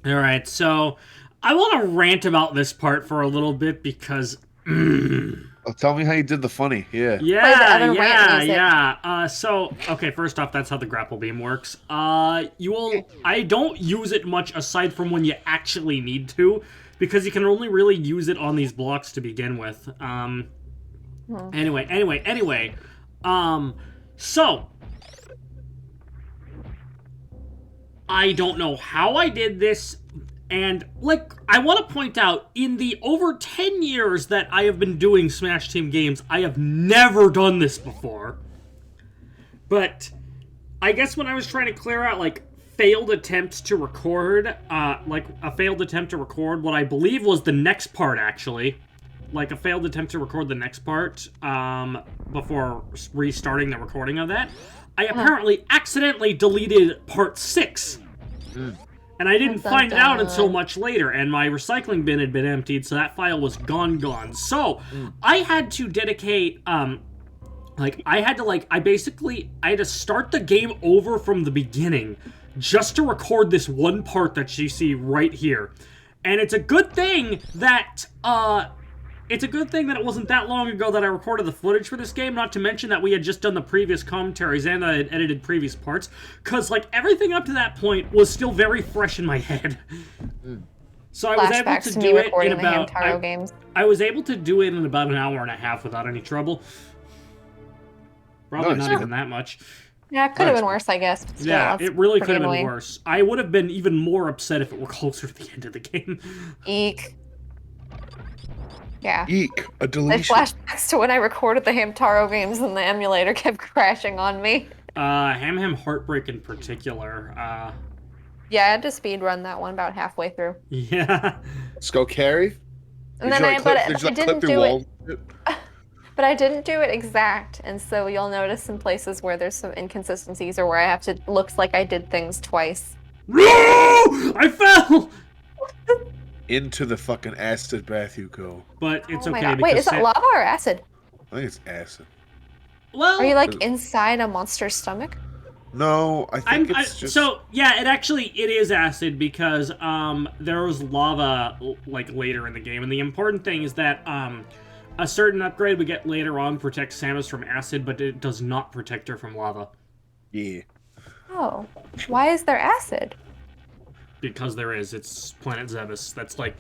Alright, so I want to rant about this part for a little bit because... Oh, tell me how you did the funny. Yeah. Play the other rant music. So, okay, first off, that's how the grapple beam works. I don't use it much aside from when you actually need to, because you can only really use it on these blocks to begin with. Anyway. So... I don't know how I did this, and, like, I want to point out, in the over 10 years that I have been doing Smash Team games, I have never done this before. But, I guess when I was trying to clear out, like, failed attempts to record, what I believe was the next part, actually. Like, a failed attempt to record the next part, before restarting the recording of that. I apparently accidentally deleted part 6. And I didn't find it out until much later, and my recycling bin had been emptied, so that file was gone. So, I had to dedicate, I had to start the game over from the beginning, just to record this one part that you see right here. And it's a good thing that, it wasn't that long ago that I recorded the footage for this game, not to mention that we had just done the previous commentaries and I had edited previous parts, because, like, everything up to that point was still very fresh in my head. So I was able to do it in about... I was able to do it in about an hour and a half without any trouble. Probably not even that much. Yeah, it could have been worse, I guess. But still, yeah, it really could have been worse. I would have been even more upset if it were closer to the end of the game. Eek. Yeah. Eek, a deletion. Flashbacks to when I recorded the Hamtaro games and the emulator kept crashing on me. Ham Heartbreak in particular. Yeah, I had to speedrun that one about halfway through. Yeah. Let's go carry. And then I didn't do it. But I didn't do it exact, and so you'll notice some places where there's some inconsistencies or where I have to, looks like I did things twice. No! I fell! Into the fucking acid bath you go. But it's okay because... Wait, is that lava or acid? I think it's acid. Well... Are you, like, inside a monster's stomach? No, I think it's just... So, yeah, it is acid because, there was lava, like, later in the game. And the important thing is that, a certain upgrade we get later on protects Samus from acid, but it does not protect her from lava. Yeah. Oh. Why is there acid? Because there is. It's planet Zebes. That's like...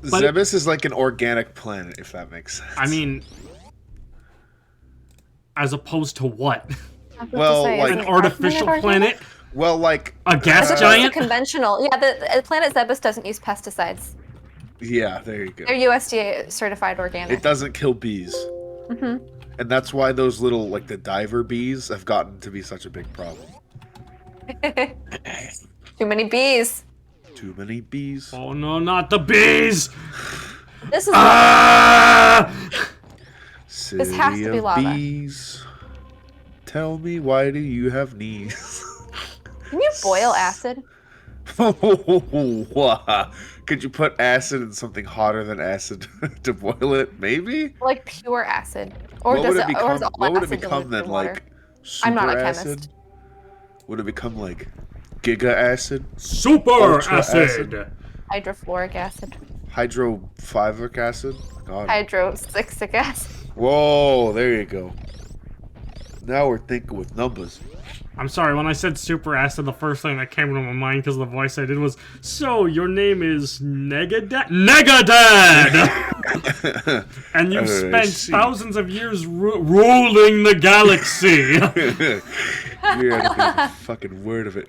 Zebes is like an organic planet, if that makes sense. I mean... As opposed to what? Well, like... An artificial planet? Well, like... A gas giant? Conventional. Yeah, the planet Zebes doesn't use pesticides. Yeah, there you go. They're USDA certified organic. It doesn't kill bees. Mm-hmm. And that's why those little, like, the diver bees have gotten to be such a big problem. Too many bees. Too many bees. Oh no, not the bees! This is This has to be lava. Bees. Tell me, why do you have knees? Can you boil acid? Could you put acid in something hotter than acid to boil it? Maybe? Like pure acid. Or what does would it become, or what would it become then? Like super I'm not a acid? chemist. Would it become like giga acid? Super acid! Hydrofluoric acid. Hydrofluoric acid? God. Hydrocyclic acid. Whoa, there you go. Now we're thinking with numbers. I'm sorry, when I said super acid, the first thing that came to my mind because the voice I did was, so, your name is Negadad? Negadad! And you've spent thousands of years ruling the galaxy! You had to be the fucking word of it.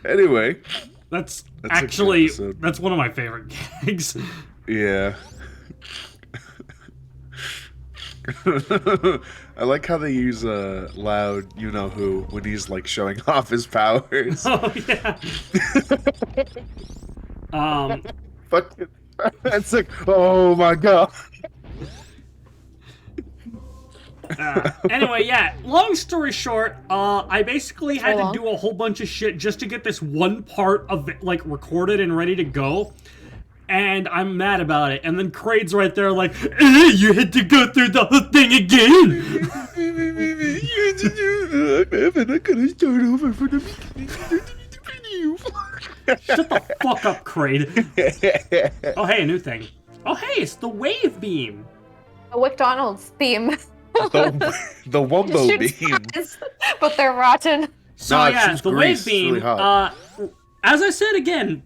Anyway. That's actually, that's one of my favorite gags. Yeah. I like how they use loud you-know-who when he's, like, showing off his powers. Oh, yeah. Fucking... That's like, oh my god. Anyway, yeah, long story short, I basically had to do a whole bunch of shit just to get this one part of it, like, recorded and ready to go. And I'm mad about it. And then Kraid's right there like, you had to go through the whole thing again! I could have started over from the beginning. Shut the fuck up, Kraid. Oh, hey, a new thing. Oh, hey, it's the wave beam. A McDonald's theme. The Wumbo beam. Fries, but they're rotten. So No, yeah, the wave beam. Really As I said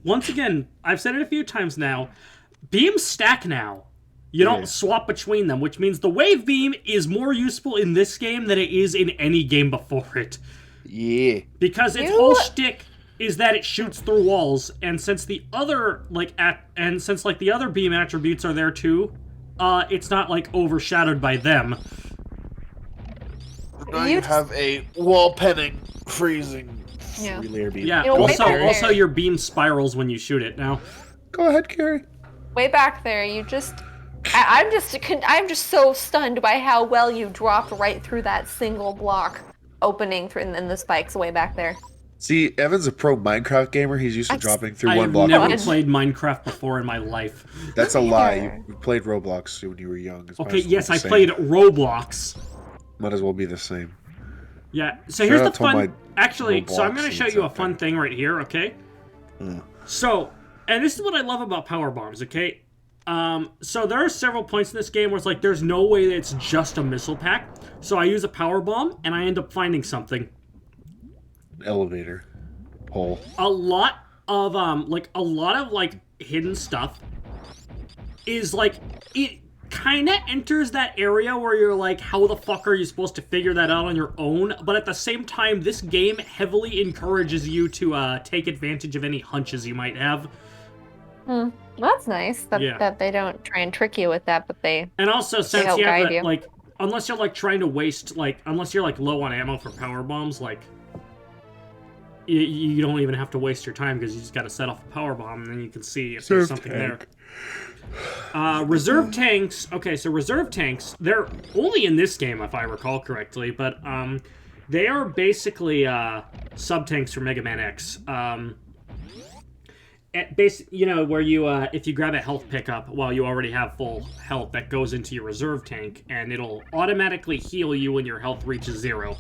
once again, I've said it a few times now. Beams stack now. You don't swap between them, which means the wave beam is more useful in this game than it is in any game before it. Yeah. Because its whole shtick is that it shoots through walls, and since the other the other beam attributes are there too, it's not like overshadowed by them. Now you have a wall penning, freezing, three-layer beam. Yeah. Also your beam spirals when you shoot it. Now, go ahead, Carrie. Way back there, I'm just so stunned by how well you dropped right through that single block opening in the spikes way back there. See, Evan's a pro Minecraft gamer. He's used to dropping through one block. I've never played Minecraft before in my life. That's a lie. You played Roblox when you were young. Okay, yes, I played Roblox. Might as well be the same. Yeah, so here's the fun... Actually, so I'm going to show you a fun thing right here, okay? So, and this is what I love about power bombs, okay? So there are several points in this game where it's like, there's no way that it's just a missile pack. So I use a power bomb, and I end up finding something. Elevator. Hole. A lot of, hidden stuff is, like, it kind of enters that area where you're like, how the fuck are you supposed to figure that out on your own? But at the same time, this game heavily encourages you to take advantage of any hunches you might have. Well, that's nice that they don't try and trick you with that, but they and also since you have you. like, unless you're like trying to waste unless you're like low on ammo for power bombs, like you don't even have to waste your time because you just got to set off a power bomb and then you can see if there's something there. Reserve tanks. Okay, so reserve tanks, they're only in this game if I recall correctly, but they are basically sub-tanks for Mega Man X. Where you if you grab a health pickup while you already have full health, that goes into your reserve tank, and it'll automatically heal you when your health reaches 0.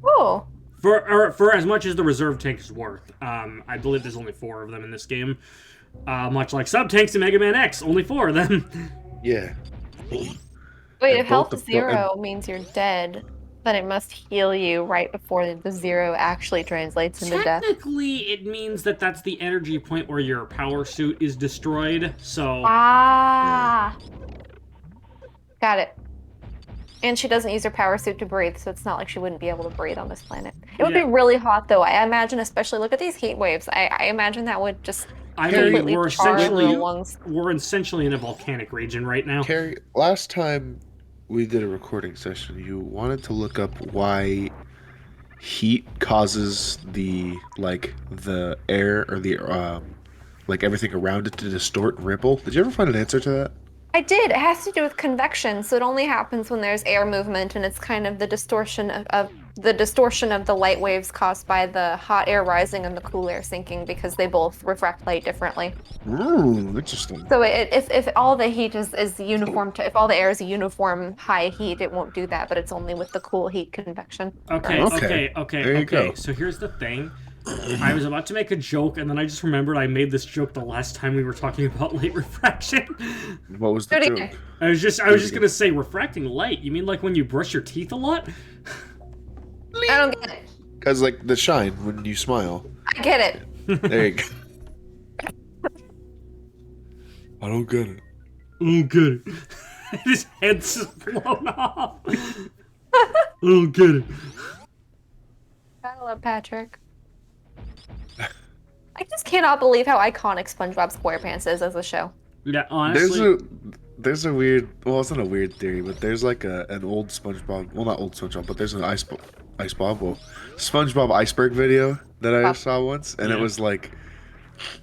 Oh. For as much as the reserve tank is worth. I believe there's only 4 of them in this game. Much like sub-tanks in Mega Man X, only 4 of them. Yeah. Wait, if health 0 means you're dead, then it must heal you right before the 0 actually translates into death. Technically, it means that that's the energy point where your power suit is destroyed, so... Ah! Got it. And she doesn't use her power suit to breathe, so it's not like she wouldn't be able to breathe on this planet. It would be really hot, though. I imagine, especially, look at these heat waves. I imagine that would just completely char the lungs. We're essentially in a volcanic region right now. Carrie, last time we did a recording session, you wanted to look up why heat causes the air or the everything around it to distort and ripple. Did you ever find an answer to that? I did. It has to do with convection, so it only happens when there's air movement, and it's kind of the distortion of the light waves caused by the hot air rising and the cool air sinking, because they both refract light differently. Interesting. So if all the heat is uniform, if all the air is a uniform high heat, it won't do that, but it's only with the cool heat convection. Okay. So here's the thing. I was about to make a joke, and then I just remembered I made this joke the last time we were talking about light refraction. What was the joke? I was just gonna say refracting light. You mean like when you brush your teeth a lot? I don't get it. Because the shine when you smile. I get it. There you go. I don't get it. I don't get it. His head's just blown off. I don't get it. I love Patrick. I just cannot believe how iconic SpongeBob SquarePants is as a show. Yeah, honestly. There's a weird, well, it's not a weird theory, but there's like an old SpongeBob, well, not old SpongeBob, but there's an SpongeBob iceberg video that I saw once, and it was like,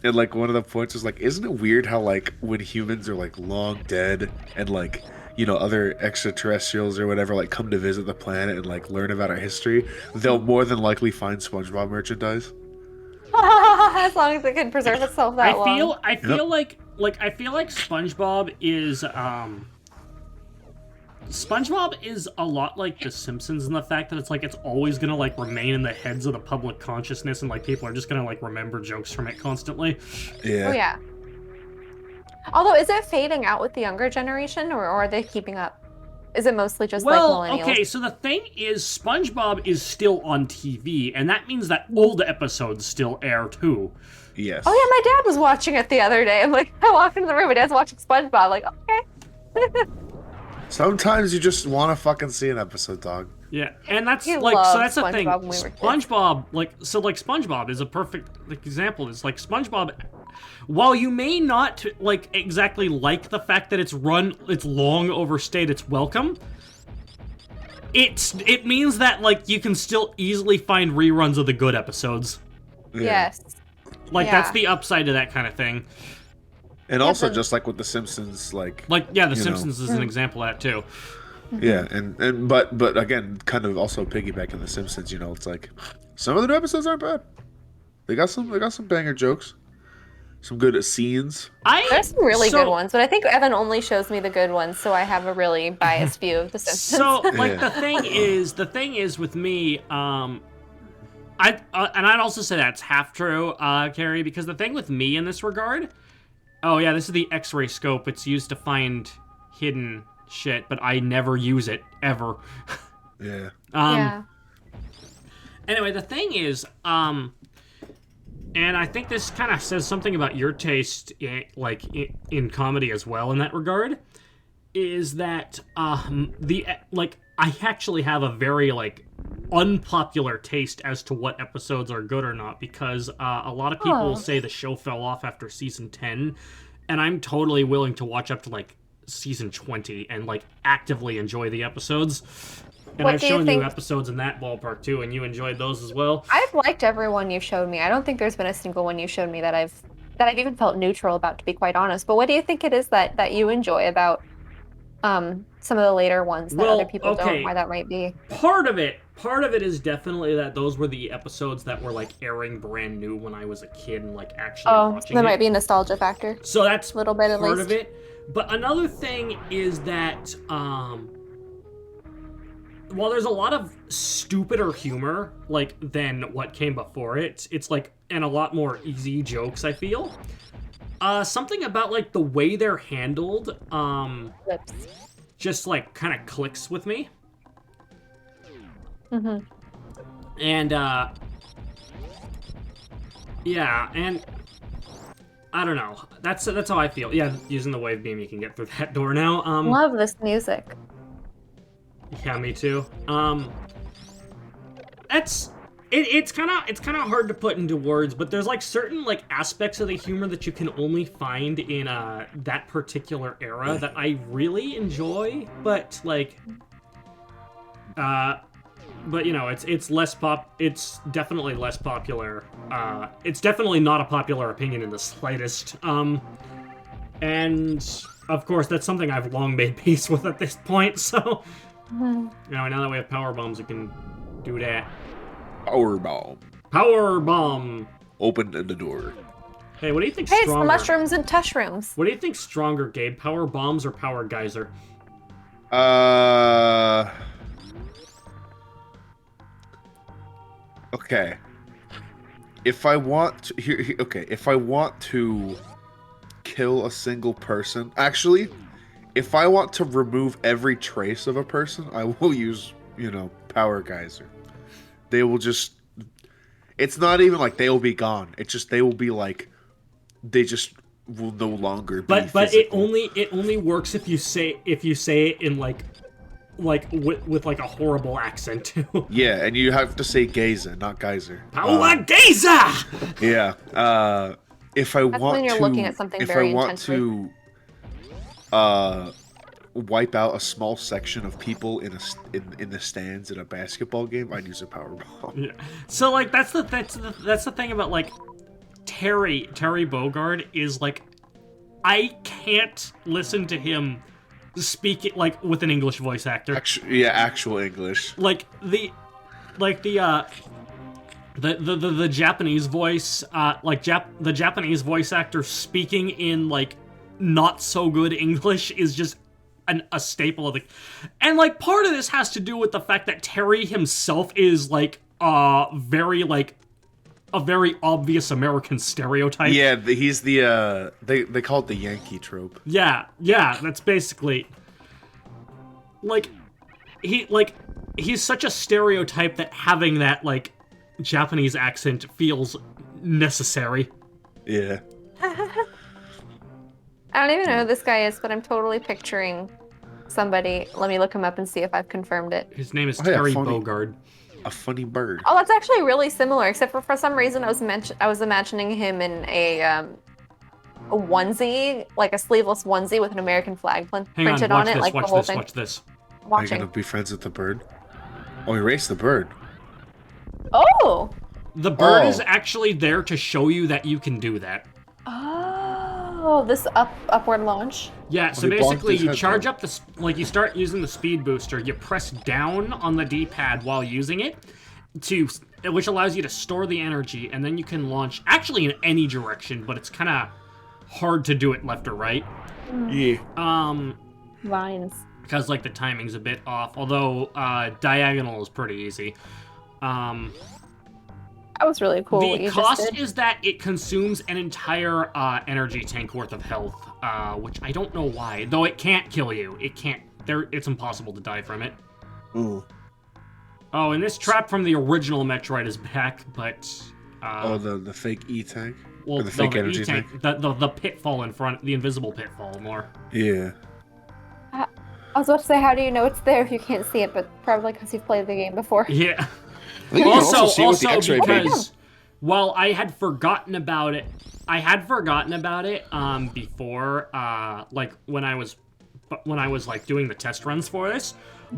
and like one of the points was like, isn't it weird how like when humans are like long dead and like, you know, other extraterrestrials or whatever like come to visit the planet and like learn about our history, they'll more than likely find SpongeBob merchandise. As long as it can preserve itself that long. I feel like SpongeBob is SpongeBob is a lot like The Simpsons in the fact that it's like it's always gonna like remain in the heads of the public consciousness, and like people are just gonna like remember jokes from it constantly. Yeah. Oh yeah. Although, is it fading out with the younger generation, or are they keeping up? Is it mostly just like millennials? Okay, so the thing is, SpongeBob is still on TV, and that means that old episodes still air too. Yes. Oh yeah, my dad was watching it the other day. I'm like, I walked into the room, my dad's watching SpongeBob. I'm like, okay. Sometimes you just want to fucking see an episode, dog. Yeah, and that's You like, so loved that's the thing. SpongeBob when we were kids. SpongeBob, like SpongeBob is a perfect example. It's like SpongeBob, while you may not like exactly like the fact that it's long overstayed its welcome, it means that like you can still easily find reruns of the good episodes. Yeah. Yes. Like Yeah. that's the upside to that kind of thing. And also, just like with The Simpsons, like The you Simpsons is an example of that too. yeah, and but again, kind of also piggybacking The Simpsons. It's like some of the new episodes aren't bad. They got some banger jokes, some good scenes. There's some really good ones, but I think Evan only shows me the good ones, so I have a really biased view of The Simpsons. So, like, the thing is with me, and I'd also say that's half true, Carrie, because the thing with me in this regard, oh yeah, this is the X-ray scope. It's used to find hidden shit, but I never use it ever. Yeah. Yeah. Anyway, the thing is, and I think this kind of says something about your taste, in comedy as well. In that regard, is that I actually have a very unpopular taste as to what episodes are good or not, because a lot of people say the show fell off after season 10, and I'm totally willing to watch up to season 20 and actively enjoy the episodes. And I've shown you episodes in that ballpark too, and you enjoyed those as well. I've liked every one you've showed me. I don't think there's been a single one you showed me that I've even felt neutral about, to be quite honest. But what do you think it is that you enjoy about some of the later ones that other people don't? Why that might be? Part of it is definitely that those were the episodes that were airing brand new when I was a kid and actually watching there it. Might be a nostalgia factor. So that's a little bit at part least of it. But another thing is that while there's a lot of stupider humor than what came before it, it's and a lot more easy jokes, I feel. Something about the way they're handled just kind of clicks with me. Mm-hmm. And yeah, and I don't know. That's how I feel. Yeah, using the wave beam, you can get through that door now. Love this music. Yeah, me too. It's kind of hard to put into words, but there's certain aspects of the humor that you can only find in that particular era that I really enjoy, but it's less it's definitely less popular. It's definitely not a popular opinion in the slightest. And of course that's something I've long made peace with at this point, so now that we have power bombs, we can do that. Power bomb. Open the door. Hey, what do you think? Hey, it's stronger? the mushrooms and tushrooms. What do you think stronger, Gabe? Power bombs or power geyser? Okay. If I want to, if I want to kill a single person, actually, if I want to remove every trace of a person, I will use, power geyser. They will just, it's not even they will be gone. It's just, they will be they just will no longer be But physical. it only works if you say it in with a horrible accent too. Yeah, and you have to say geyser, not geyser. Power geyser! Yeah. If I That's want when you're to, looking at something if very I want intensely. to, wipe out a small section of people in the stands in a basketball game, I'd use a power bomb. Yeah. So that's the thing about Terry Bogard is I can't listen to him speak it with an English voice actor. Actual English. The Japanese voice, the Japanese voice actor speaking in not so good English is just a staple of the... And, like, part of this has to do with the fact that Terry himself is, like, very, like, a very obvious American stereotype. Yeah, he's the they call it the Yankee trope. Yeah, that's basically like he's such a stereotype that having that like Japanese accent feels necessary. Yeah. I don't even know who this guy is, but I'm totally picturing somebody. Let me look him up and see if I've confirmed it. His name is yeah, Terry funny. Bogard. A funny bird. Oh, that's actually really similar, except for some reason I was imagining him in a onesie, like a sleeveless onesie with an American flag printed on it, like the whole thing. Watch this. Are you gonna be friends with the bird? Oh, erase the bird. Oh! The bird is actually there to show you that you can do that. Oh, this upward launch. Yeah, so basically you charge up the, you start using the speed booster, you press down on the D-pad while using it, which allows you to store the energy, and then you can launch, actually in any direction, but it's kind of hard to do it left or right. Yeah. Vines. Because, like, the timing's a bit off, although diagonal is pretty easy. That was really cool. The cost is that it consumes an entire energy tank worth of health, which I don't know why. Though it can't kill you. It can't. It's impossible to die from it. Ooh. Oh, and this trap from the original Metroid is back, but... the fake E-tank? Well, or the fake energy tank? The pitfall in front, the invisible pitfall more. Yeah. I was about to say, how do you know it's there if you can't see it? But probably because you've played the game before. Yeah. Also Because while I had forgotten about it, before, like when I was like doing the test runs for this,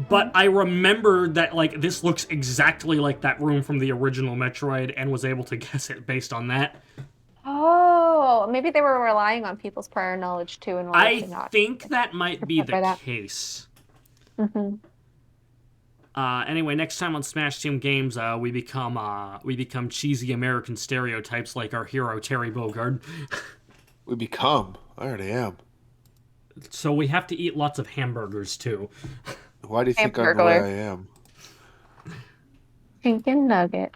but I remembered that like this looks exactly like that room from the original Metroid and was able to guess it based on that. Oh, maybe they were relying on people's prior knowledge too. I think that might be the case. Mm-hmm. Anyway, next time on Smash Team Games, we become cheesy American stereotypes like our hero Terry Bogard. We become. I already am. So we have to eat lots of hamburgers too. Why do you think I'm the way I am? Chicken nugget.